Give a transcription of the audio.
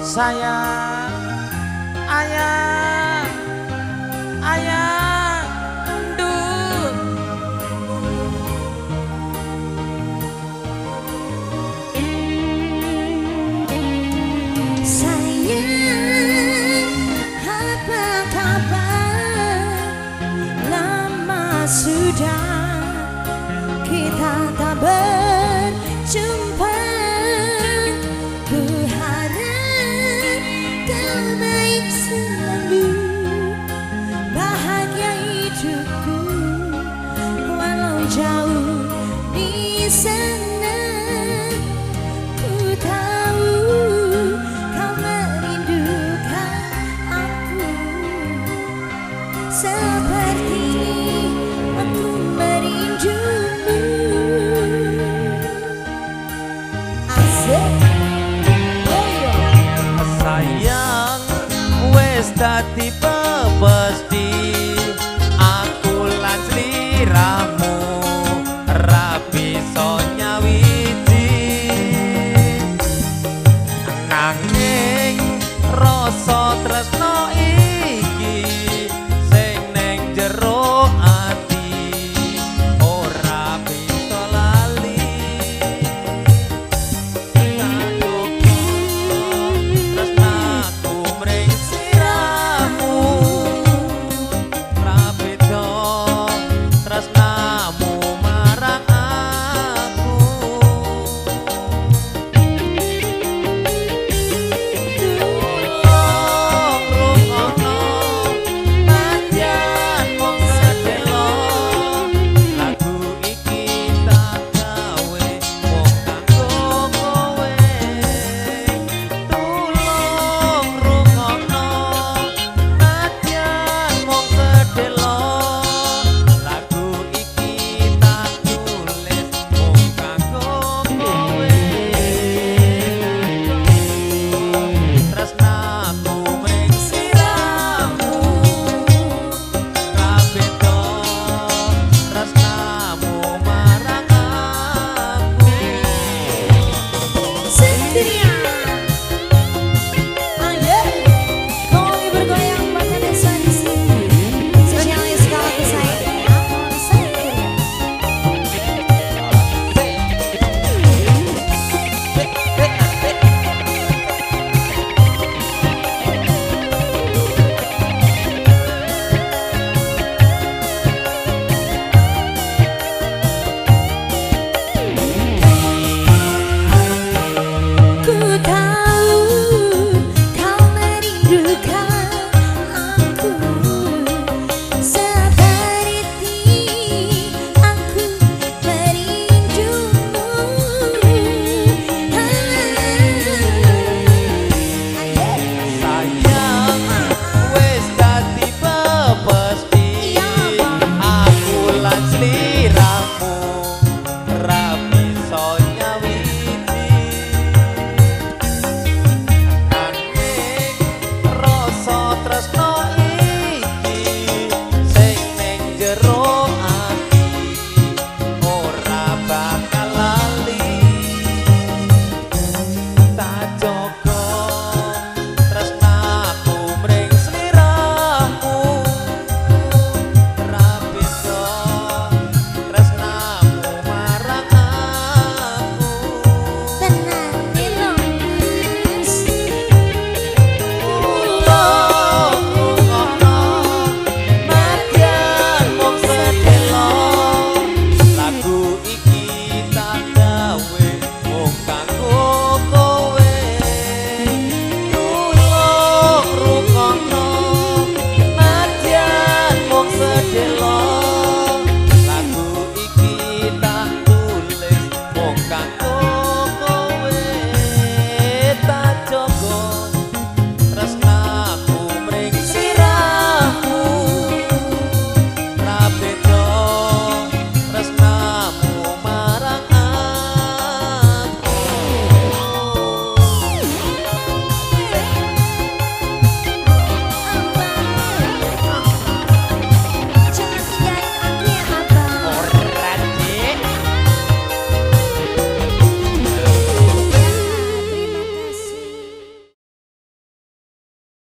sayang ayang ayang ndut sayang apa kabar lama sudah kita tak berjumpa. Jauh di sana, ku tahu kau merindukan aku seperti aku merindumu. Asik, oh yo. Sayang, wes dadi pepesti aku lan sliramu. Rapi sonya wiji nanging rasa tresno iki sing neng jero ati ora bisa lali tresnaku mring siramu rapi do tresnamu lagu iki tak tulis wong kang